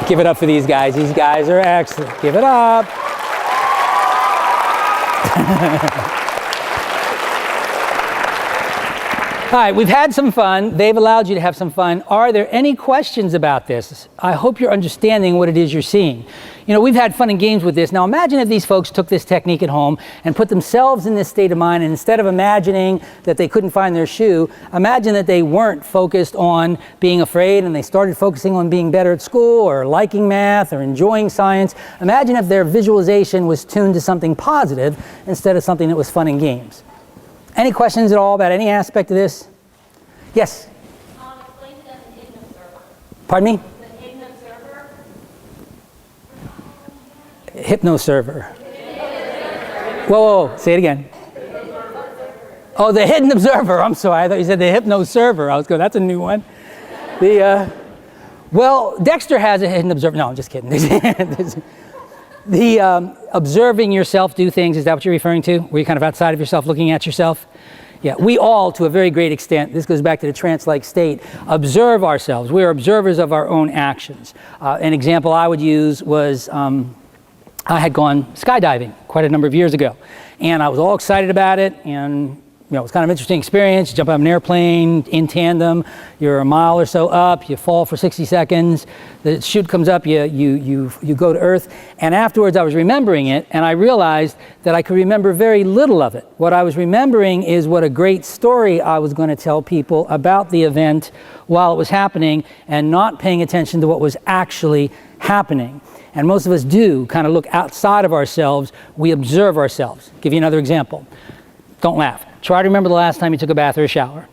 Give it up for these guys. These guys are excellent. Give it up. All right, we've had some fun. They've allowed you to have some fun. Are there any questions about this? I hope you're understanding what it is you're seeing. You know, we've had fun and games with this. Now imagine if these folks took this technique at home and put themselves in this state of mind, and instead of imagining that they couldn't find their shoe, imagine that they weren't focused on being afraid and they started focusing on being better at school or liking math or enjoying science. Imagine if their visualization was tuned to something positive instead of something that was fun and games. Any questions at all about any aspect of this? Yes? Explain to them the hypnoserver. Pardon me? The Hypnoserver. hypnoserver. Whoa, say it again. Oh, the hidden observer. I'm sorry, I thought you said the hypnoserver. I was going, that's a new one. Well, Dexter has a hidden observer. No, I'm just kidding. The observing yourself do things, is that what you're referring to? Where you're kind of outside of yourself, looking at yourself? Yeah, we all, to a very great extent, this goes back to the trance-like state, observe ourselves. We are observers of our own actions. An example I would use was I had gone skydiving quite a number of years ago. And I was all excited about it, and you know, it was kind of an interesting experience. You jump out of an airplane in tandem, you're a mile or so up, you fall for 60 seconds, the chute comes up, you go to Earth, and afterwards I was remembering it, and I realized that I could remember very little of it. What I was remembering is what a great story I was going to tell people about the event while it was happening, and not paying attention to what was actually happening. And most of us do kind of look outside of ourselves, we observe ourselves. Give you another example. Don't laugh. Try to remember the last time you took a bath or a shower.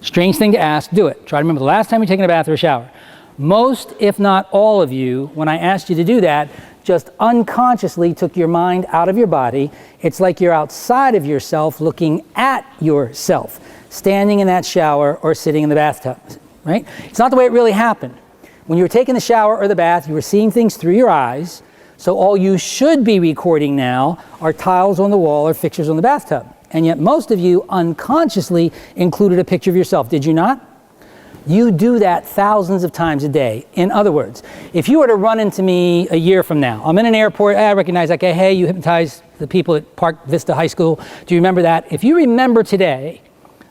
Strange thing to ask, do it. Try to remember the last time you've taken a bath or a shower. Most, if not all of you, when I asked you to do that, just unconsciously took your mind out of your body. It's like you're outside of yourself looking at yourself, standing in that shower or sitting in the bathtub, right? It's not the way it really happened. When you were taking the shower or the bath, you were seeing things through your eyes, so all you should be recording now are tiles on the wall or fixtures on the bathtub. And yet most of you unconsciously included a picture of yourself, did you not? You do that thousands of times a day. In other words, if you were to run into me a year from now, I'm in an airport, I recognize, like, hey, you hypnotized the people at Park Vista High School. Do you remember that? If you remember today,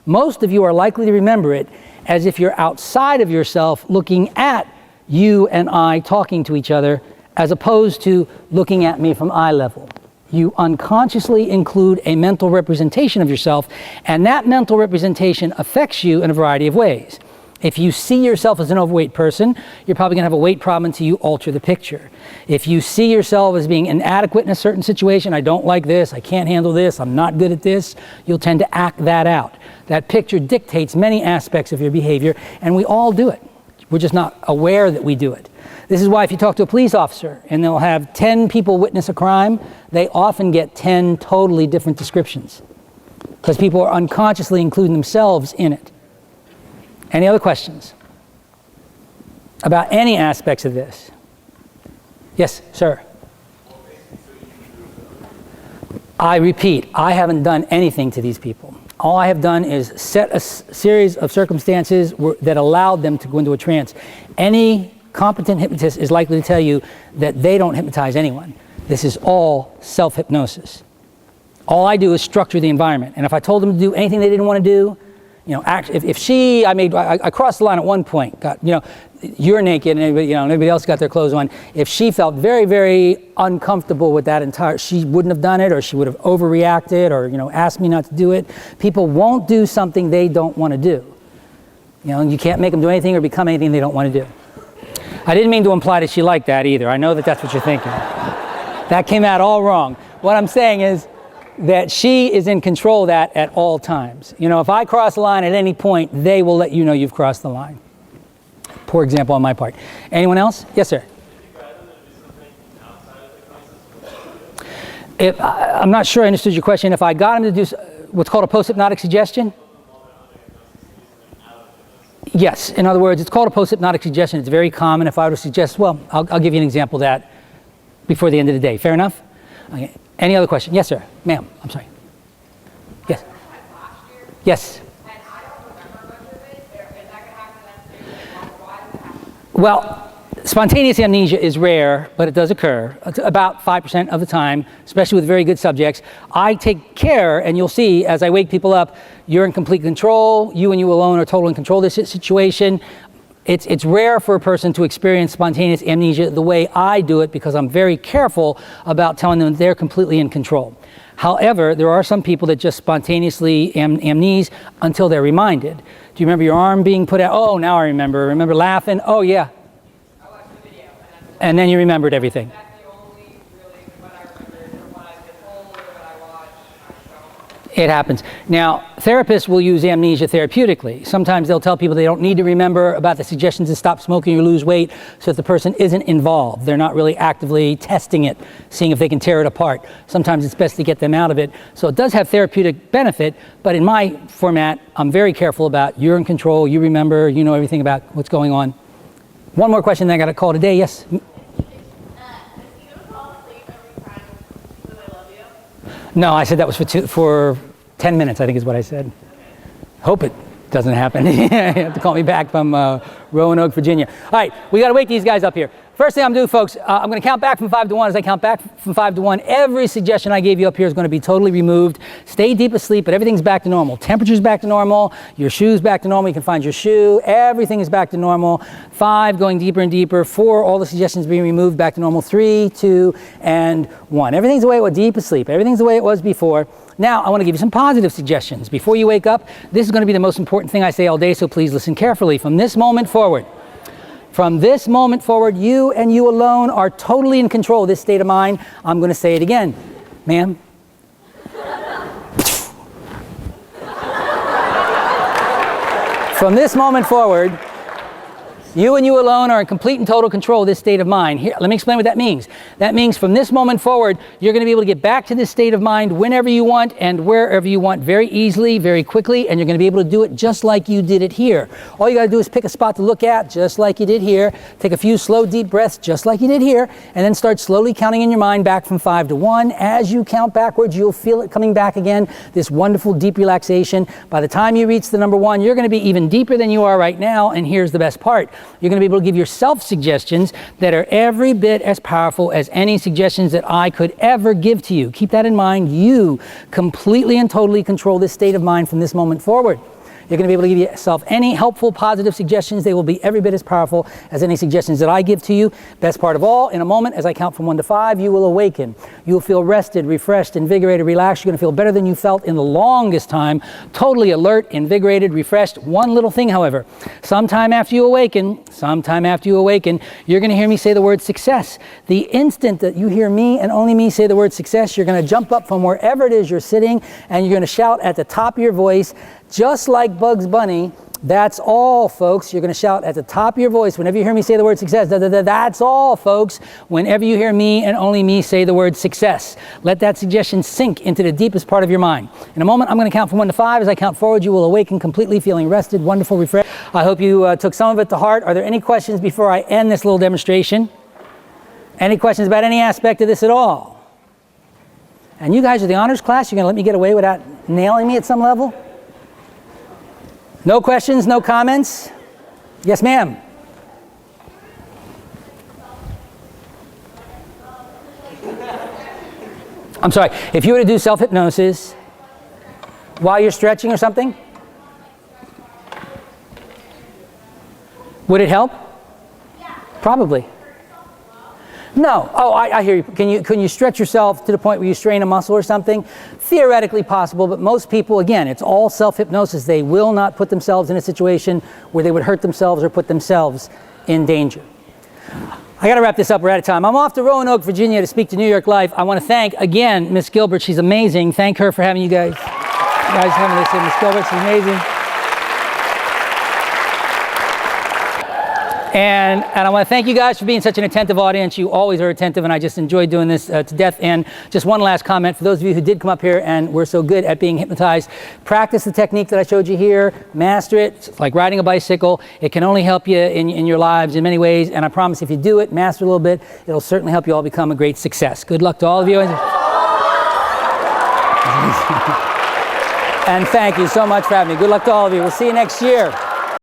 most of you are likely to remember it as if you're outside of yourself looking at you and I talking to each other, as opposed to looking at me from eye level. You unconsciously include a mental representation of yourself, and that mental representation affects you in a variety of ways. If you see yourself as an overweight person, you're probably going to have a weight problem until you alter the picture. If you see yourself as being inadequate in a certain situation, I don't like this, I can't handle this, I'm not good at this, you'll tend to act that out. That picture dictates many aspects of your behavior, and we all do it. We're just not aware that we do it. This is why if you talk to a police officer and they'll have 10 people witness a crime, they often get 10 totally different descriptions, because people are unconsciously including themselves in it. Any other questions about any aspects of this? Yes, sir. I repeat, I haven't done anything to these people. All I have done is set a series of circumstances that allowed them to go into a trance. Any competent hypnotist is likely to tell you that they don't hypnotize anyone. This is all self-hypnosis. All I do is structure the environment. And if I told them to do anything they didn't want to do, you know, I crossed the line at one point, you're naked and everybody else got their clothes on. If she felt very, very uncomfortable with that she wouldn't have done it, or she would have overreacted, or, asked me not to do it. People won't do something they don't want to do. And you can't make them do anything or become anything they don't want to do. I didn't mean to imply that she liked that either. I know that that's what you're thinking. That came out all wrong. What I'm saying is that she is in control of that at all times. If I cross the line at any point, they will let you know you've crossed the line. Poor example on my part. Anyone else? Yes, sir. I'm not sure I understood your question. If I got him to do what's called a post-hypnotic suggestion? Yes. In other words, it's called a post-hypnotic suggestion. It's very common. If I were to suggest, well, I'll give you an example of that before the end of the day. Fair enough? Okay. Any other question? Yes, sir. Ma'am, I'm sorry. Yes. Yes. Well, spontaneous amnesia is rare, but it does occur about 5% of the time, especially with very good subjects. I take care, and you'll see as I wake people up, you're in complete control. You and you alone are totally in control of this situation. It's rare for a person to experience spontaneous amnesia the way I do it because I'm very careful about telling them they're completely in control. However, there are some people that just spontaneously amnese until they're reminded. Do you remember your arm being put out? Oh, now I remember. Remember laughing? Oh, yeah. I watched the video. And then you remembered everything. That's the only really one I remember from when I get home or when I watch my show. It happens. Now, therapists will use amnesia therapeutically. Sometimes they'll tell people they don't need to remember about the suggestions to stop smoking or lose weight so that the person isn't involved. They're not really actively testing it, seeing if they can tear it apart. Sometimes it's best to get them out of it. So it does have therapeutic benefit, but in my format, I'm very careful about you're in control, you remember, you know everything about what's going on. One more question, then I got a call today. Yes? Does you fall asleep every time that I love you? No, I said that was for 10 minutes, I think is what I said. Hope it doesn't happen. You have to call me back from Roanoke, Virginia. All right, we got to wake these guys up here. First thing I'm going to do, folks, I'm going to count back from 5 to 1. As I count back from 5 to 1, every suggestion I gave you up here is going to be totally removed. Stay deep asleep, but everything's back to normal. Temperature's back to normal. Your shoe's back to normal. You can find your shoe. Everything is back to normal. 5, going deeper and deeper. 4, all the suggestions being removed, back to normal. 3, 2, and 1. Everything's the way it was, deep asleep. Everything's the way it was before. Now, I want to give you some positive suggestions. Before you wake up, this is going to be the most important thing I say all day, so please listen carefully. From this moment forward, you and you alone are totally in control of this state of mind. I'm going to say it again. Ma'am. From this moment forward, you and you alone are in complete and total control of this state of mind. Here, let me explain what that means. That means from this moment forward, you're going to be able to get back to this state of mind whenever you want and wherever you want very easily, very quickly, and you're going to be able to do it just like you did it here. All you got to do is pick a spot to look at, just like you did here. Take a few slow, deep breaths, just like you did here, and then start slowly counting in your mind back from 5 to 1. As you count backwards, you'll feel it coming back again, this wonderful deep relaxation. By the time you reach the number 1, you're going to be even deeper than you are right now, and here's the best part. You're going to be able to give yourself suggestions that are every bit as powerful as any suggestions that I could ever give to you. Keep that in mind. You completely and totally control this state of mind from this moment forward. You're going to be able to give yourself any helpful, positive suggestions. They will be every bit as powerful as any suggestions that I give to you. Best part of all, in a moment, as I count from 1 to 5, you will awaken. You will feel rested, refreshed, invigorated, relaxed. You're going to feel better than you felt in the longest time. Totally alert, invigorated, refreshed. One little thing, however, sometime after you awaken, you're going to hear me say the word success. The instant that you hear me and only me say the word success, you're going to jump up from wherever it is you're sitting and you're going to shout at the top of your voice, just like Bugs Bunny. That's all, folks. You're going to shout at the top of your voice whenever you hear me say the word success. That's all, folks. Whenever you hear me and only me say the word success. Let that suggestion sink into the deepest part of your mind. In a moment, I'm going to count from 1 to 5. As I count forward, you will awaken completely feeling rested, wonderful, refreshed. I hope you took some of it to heart. Are there any questions before I end this little demonstration? Any questions about any aspect of this at all? And you guys are the honors class. You're going to let me get away without nailing me at some level? No questions, no comments? Yes, ma'am. I'm sorry, if you were to do self-hypnosis while you're stretching or something, would it help? Probably. No. Oh, I hear you. Can you stretch yourself to the point where you strain a muscle or something? Theoretically possible, but most people, again, it's all self-hypnosis. They will not put themselves in a situation where they would hurt themselves or put themselves in danger. I got to wrap this up. We're out of time. I'm off to Roanoke, Virginia to speak to New York Life. I want to thank, again, Miss Gilbert. She's amazing. Thank her for having you guys having this in. Miss Gilbert, she's amazing. And I want to thank you guys for being such an attentive audience. You always are attentive, and I just enjoy doing this to death. And just one last comment for those of you who did come up here and were so good at being hypnotized. Practice the technique that I showed you here. Master it. It's like riding a bicycle. It can only help you in your lives in many ways. And I promise if you do it, master a little bit, it'll certainly help you all become a great success. Good luck to all of you. And thank you so much for having me. Good luck to all of you. We'll see you next year.